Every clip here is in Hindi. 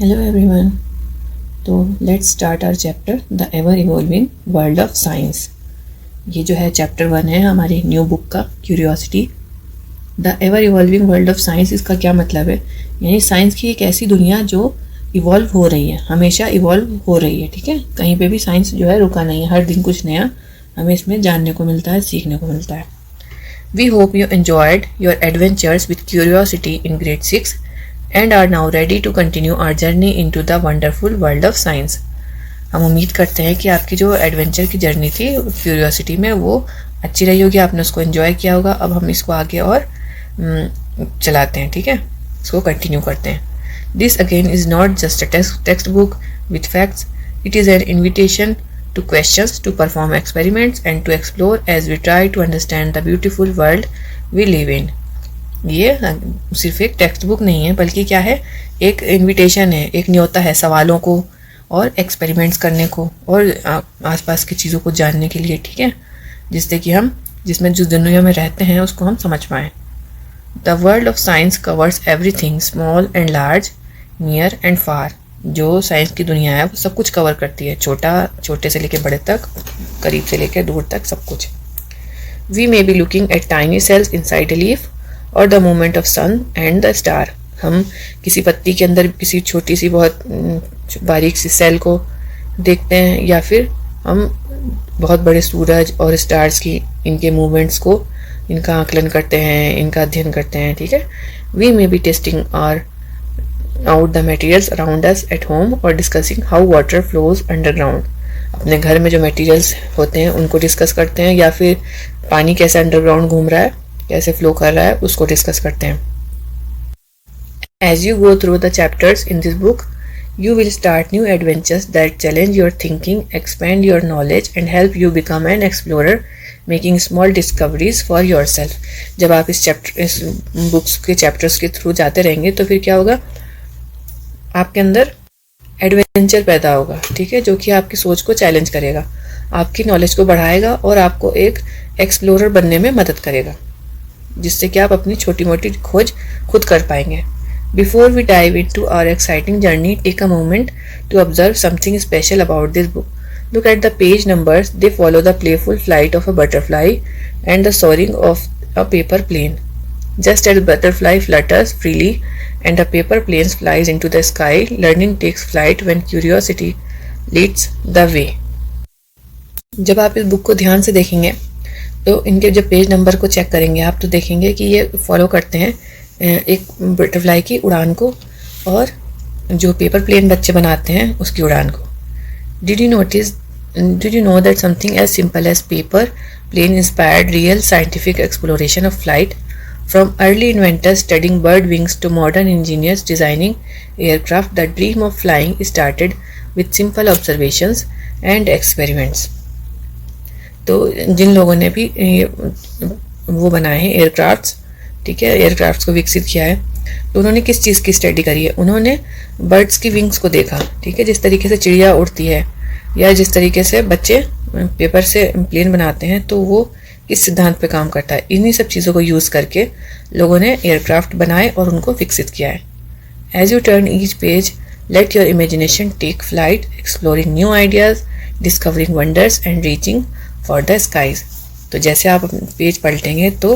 Hello everyone. तो let's start our chapter the ever evolving world of science. ये जो है चैप्टर 1 है हमारी न्यू बुक का, curiosity. The ever evolving world of science, इसका क्या मतलब है? यानी साइंस की एक ऐसी दुनिया जो इवॉल्व हो रही है, हमेशा इवॉल्व हो रही है। ठीक है, कहीं पे भी साइंस जो है रुका नहीं है, हर दिन कुछ नया हमें इसमें जानने को मिलता है, सीखने को मिलता है। We hope you enjoyed your adventures with curiosity in grade 6 and are now ready to continue our journey into the wonderful world of science। हम उम्मीद करते हैं कि आपकी जो एडवेंचर की जर्नी थी क्यूरियोसिटी में वो अच्छी रही होगी, आपने उसको एंजॉय किया होगा। अब हम इसको आगे और चलाते हैं, ठीक है, इसको कंटिन्यू करते हैं। This again is not just a text book with facts, it is an invitation to questions, to perform experiments and to explore as we try to understand the beautiful world we live in। ये सिर्फ एक टेक्स्ट बुक नहीं है, बल्कि क्या है, एक इनविटेशन है, एक न्योता है सवालों को और एक्सपेरिमेंट्स करने को और आसपास की चीज़ों को जानने के लिए, ठीक है, जिससे कि हम जिसमें जिस दुनिया में रहते हैं उसको हम समझ पाएँ। The world of science covers everything small and large, near and far. जो साइंस की दुनिया है वो सब कुछ कवर करती है, छोटे से लेकर बड़े तक, करीब से लेकर दूर तक, सब कुछ। We may be looking at tiny cells inside a leaf और the movement of sun and the star. हम किसी पत्ती के अंदर किसी छोटी सी बहुत बारीक सी सेल को देखते हैं, या फिर हम बहुत बड़े सूरज और स्टार्स की इनके मूवमेंट्स को, इनका आकलन करते हैं, इनका अध्ययन करते हैं, ठीक है। We may be testing are out the materials around us at home और discussing how water flows underground. अपने घर में जो मटेरियल्स होते हैं उनको डिस्कस करते हैं, या फिर पानी कैसे अंडरग्राउंड घूम रहा है, कैसे फ्लो कर रहा है, उसको डिस्कस करते हैं। As you go through the chapters in this book you will start new adventures that challenge your thinking, expand your knowledge and help you become an explorer making small discoveries for yourself. जब आप इस बुक्स के चैप्टर्स के थ्रू जाते रहेंगे तो फिर क्या होगा, आपके अंदर एडवेंचर पैदा होगा, ठीक है, जो कि आपकी सोच को चैलेंज करेगा, आपकी नॉलेज को बढ़ाएगा और आपको एक एक्सप्लोरर बनने में मदद करेगा, जिससे कि आप अपनी छोटी मोटी खोज खुद कर पाएंगे। Before we dive into our exciting journey, take a moment to observe something special about this book. Look at the page numbers, they follow the playful flight of a butterfly and the soaring of a paper plane. Just as butterfly flutters freely and a paper plane flies into the sky, learning takes flight when curiosity leads the way। जब आप इस बुक को ध्यान से देखेंगे तो इनके जब पेज नंबर को चेक करेंगे आप, तो देखेंगे कि ये फॉलो करते हैं एक बटरफ्लाई की उड़ान को और जो पेपर प्लेन बच्चे बनाते हैं उसकी उड़ान को। Did you know that something as simple as paper plane inspired real scientific exploration of flight? From early inventors studying bird wings to modern engineers designing aircraft, the dream of flying started with simple observations and experiments। तो जिन लोगों ने भी वो बनाए हैं एयरक्राफ्ट्स, ठीक है, एयरक्राफ्ट्स को विकसित किया है, तो उन्होंने किस चीज़ की स्टडी करी है? उन्होंने बर्ड्स की विंग्स को देखा, ठीक है, जिस तरीके से चिड़िया उड़ती है या जिस तरीके से बच्चे पेपर से प्लेन बनाते हैं, तो वो इस सिद्धांत पे काम करता है। इन्हीं सब चीज़ों को यूज़ करके लोगों ने एयरक्राफ्ट बनाए और उनको विकसित किया है। As you turn each page, let your imagination take flight, exploring new ideas, discovering wonders and reaching for the skies. तो जैसे आप पेज पलटेंगे तो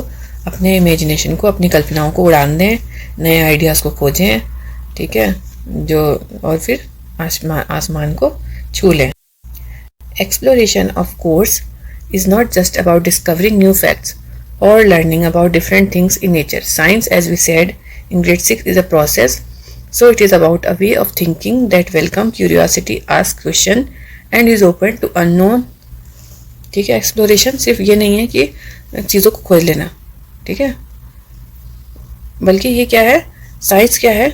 अपने इमेजिनेशन को, अपनी कल्पनाओं को उड़ान दें, नए आइडियाज़ को खोजें, ठीक है, और फिर आसमान को छू लें। Exploration of course is not just about discovering new facts or learning about different things in nature. Science, as we said in grade 6, is a process, so it is about a way of thinking that welcome curiosity, asks question and is open to unknown। ठीक है, एक्सप्लोरेशन सिर्फ ये नहीं है कि चीज़ों को खोज लेना, ठीक है, बल्कि ये क्या है, साइंस क्या है,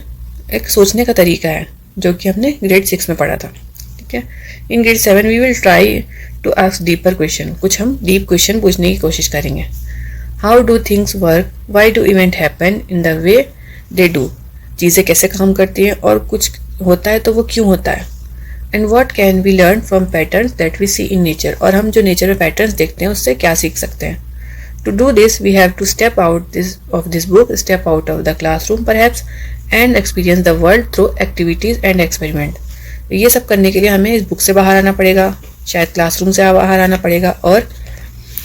एक सोचने का तरीका है, जो कि हमने ग्रेड 6 में पढ़ा था, ठीक है। In grade 7 we will try to ask deeper question, कुछ हम डीप क्वेश्चन पूछने की कोशिश करेंगे। How do things work, why do event happen in the way they do. चीज़ें कैसे काम करती हैं और कुछ होता है तो वो क्यों होता है। And what can we learn from patterns that we see in nature, और हम जो नेचर में पैटर्न्स देखते हैं उससे क्या सीख सकते हैं। To do this, we have to step out of this book, step out of the classroom perhaps, and experience the world through activities and experiment. ये सब करने के लिए हमें इस बुक से बाहर आना पड़ेगा, शायद क्लासरूम से बाहर आना पड़ेगा और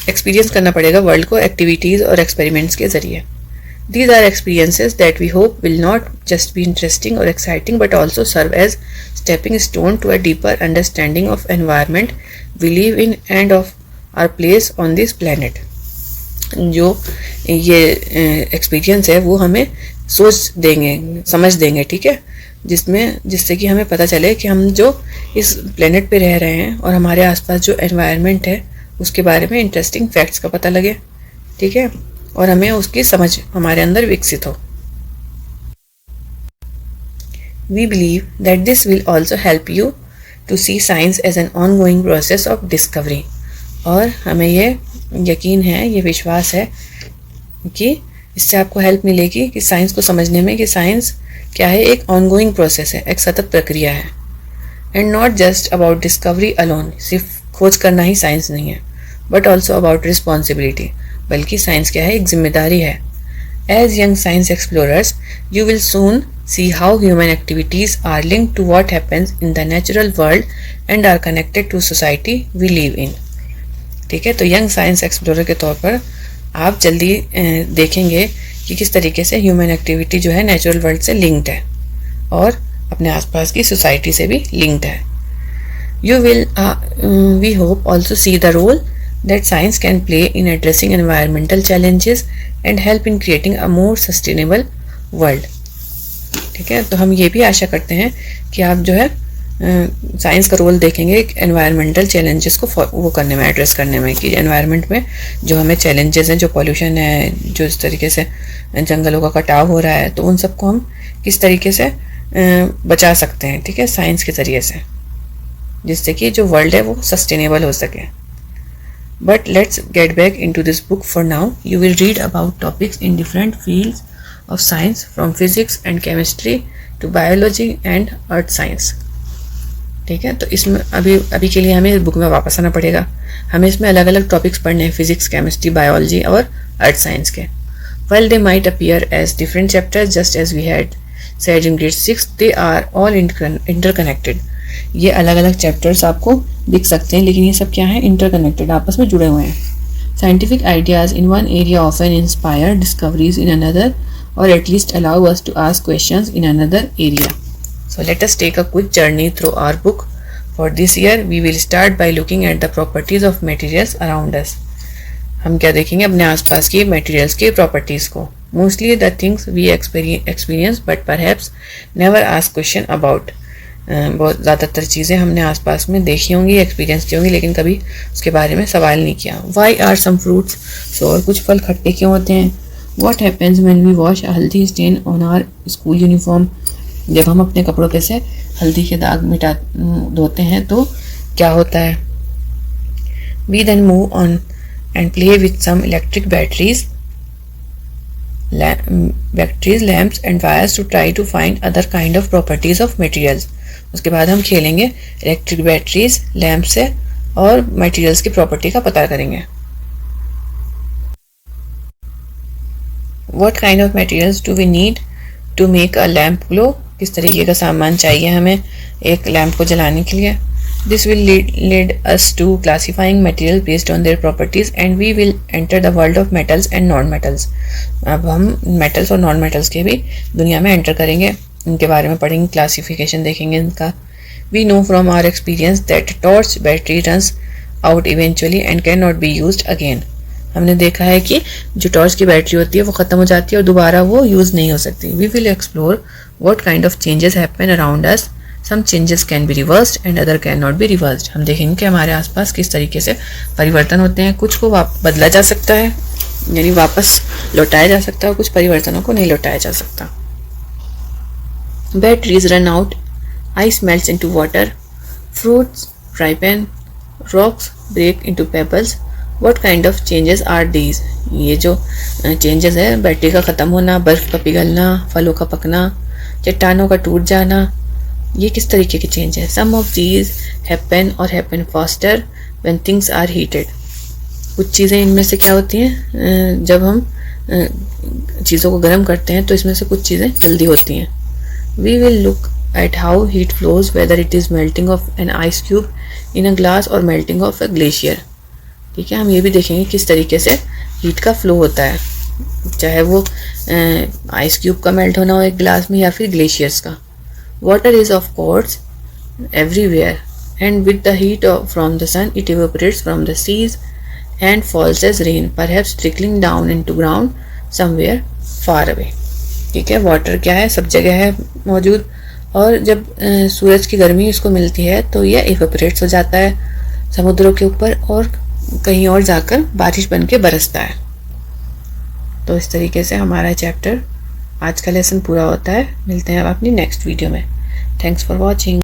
एक्सपीरियंस करना पड़ेगा वर्ल्ड को एक्टिविटीज़ और एक्सपेरिमेंट्स के ज़रिए। These are experiences that we hope will not just be interesting or exciting but also serve as stepping stone to a deeper understanding of environment we live in and of our place on this planet। जो ये एक्सपीरियंस है वो हमें सोच देंगे, समझ देंगे, ठीक है, जिससे कि हमें पता चले कि हम जो इस प्लेनेट पे रह रहे हैं और हमारे आसपास जो एनवायरनमेंट है उसके बारे में इंटरेस्टिंग फैक्ट्स का पता लगे, ठीक है, और हमें उसकी समझ हमारे अंदर विकसित हो। We believe that this will also help you to see science as an ongoing process of discovery। और हमें ये यकीन है, ये विश्वास है कि इससे आपको हेल्प मिलेगी कि साइंस को समझने में कि साइंस क्या है, एक ऑनगोइंग प्रोसेस है, एक सतत प्रक्रिया है। And not just about discovery alone, सिर्फ खोज करना ही साइंस नहीं है, बट ऑल्सो अबाउट रिस्पॉन्सिबिलिटी, बल्कि साइंस क्या है, एक जिम्मेदारी है। As young science explorers you will soon see how human activities are linked to what happens in the natural world and are connected to society we live in. ठीक है, तो यंग साइंस एक्सप्लोरर के तौर पर आप जल्दी देखेंगे कि किस तरीके से ह्यूमन एक्टिविटी जो है नेचुरल वर्ल्ड से लिंक्ड है और अपने आसपास की सोसाइटी से भी लिंक्ड है। You will we hope also see the role that science can play in addressing environmental challenges and help in creating a more sustainable world। ठीक है, तो हम ये भी आशा करते हैं कि आप जो है साइंस का रोल देखेंगे एनवायरमेंटल चैलेंजेस को वो करने में, एड्रेस करने में, कि एनवायरनमेंट में जो हमें चैलेंजेस हैं, जो पॉल्यूशन है, जो इस तरीके से जंगलों का कटाव हो रहा है, तो उन सबको हम किस तरीके से बचा सकते हैं, ठीक है, साइंस के ज़रिए से, जिससे कि जो वर्ल्ड है वो सस्टेनेबल हो सके। But let's get back into this book for now. You will read about topics in different fields of science from physics and chemistry to biology and earth science। ठीक है, तो इसमें अभी के लिए हमें इस बुक में वापस आना पड़ेगा। हमें इसमें अलग अलग टॉपिक्स पढ़ने हैं, फिजिक्स, केमिस्ट्री, बायोलॉजी और अर्थ साइंस के। While they might appear as different chapters just as we had said in grade 6, they are all interconnected। ये अलग अलग चैप्टर्स आपको दिख सकते हैं, लेकिन ये सब क्या है, इंटरकनेक्टेड, आपस में जुड़े हुए हैं। Scientific ideas in one area often inspire discoveries in another or at least allow us to ask questions in another area. So let us take a quick journey through our book. For this year we will start by looking at the properties of materials around us. हम क्या देखेंगे, अपने आसपास के मटेरियल्स के प्रॉपर्टीज को। Mostly the things we experience but perhaps never ask question about. बहुत ज़्यादातर चीज़ें हमने आसपास में देखी होंगी, एक्सपीरियंस की होंगी, लेकिन कभी उसके बारे में सवाल नहीं किया। वाई आर सम फ्रूट्स सोर, कुछ फल खट्टे क्यों होते हैं। What happens when we wash a haldi stain on our school uniform, जब हम अपने कपड़ों पे से हल्दी के दाग धोते हैं तो क्या होता है। We then move on and play with some electric batteries, lamps and wires to try to find other kind of properties of materials. उसके बाद हम खेलेंगे इलेक्ट्रिक बैटरीज, लैम्प से और मटेरियल्स की प्रॉपर्टी का पता करेंगे। What kind of materials do we need to make a lamp glow, किस तरीके का सामान चाहिए हमें एक लैम्प को जलाने के लिए। This will lead us to classifying material based on their properties and we will enter the world of metals and non metals. अब हम मेटल्स और नॉन मेटल्स के भी दुनिया में एंटर करेंगे, इनके बारे में पढ़ेंगे, क्लासिफिकेशन देखेंगे इनका। We know from our experience that torch battery runs out eventually and can not be used again. हमने देखा है कि जो टॉर्च की बैटरी होती है वो ख़त्म हो जाती है और दोबारा वो यूज़ नहीं हो सकती। We will explore what kind of changes happen around us. Some changes can be reversed and other can not be reversed. हम देखेंगे कि हमारे आसपास किस तरीके से परिवर्तन होते हैं। कुछ को बदला जा सकता है, यानी वापस लौटाया जा सकता है, और कुछ परिवर्तनों को नहीं लौटाया जा सकता। Batteries run out, ice melts into water, fruits ripen, rocks break into pebbles. What kind of changes are these? ये जो चेंजेस है, बैटरी का ख़त्म होना, बर्फ़ का पिघलना, फलों का पकना, चट्टानों का टूट जाना, ये किस तरीके के चेंज है। Some of these happen or happen faster when things are heated। कुछ चीज़ें इनमें से क्या होती हैं, जब हम चीज़ों को गर्म करते हैं तो इसमें से कुछ चीज़ें जल्दी होती हैं। We will look at how heat flows, whether it is melting of an ice cube in a glass और मेल्टिंग ऑफ अ ग्लेशियर। ठीक है, हम ये भी देखेंगे किस तरीके से हीट का फ्लो होता है, चाहे वो आइस क्यूब का मेल्ट होना हो एक ग्लास में या फिर ग्लेशियर्स का। Water is of course everywhere and with the heat from the sun it evaporates from the seas and falls as rain, perhaps trickling down into ground somewhere far away. ठीक है, वाटर क्या है, सब जगह है मौजूद, और जब सूरज की गर्मी इसको मिलती है तो यह इवेपोरेट्स हो जाता है समुद्रों के ऊपर और कहीं और जाकर बारिश बन के बरसता है। तो इस तरीके से हमारा चैप्टर आज का लेसन पूरा होता है। मिलते हैं अब अपनी नेक्स्ट वीडियो में। Thanks for watching.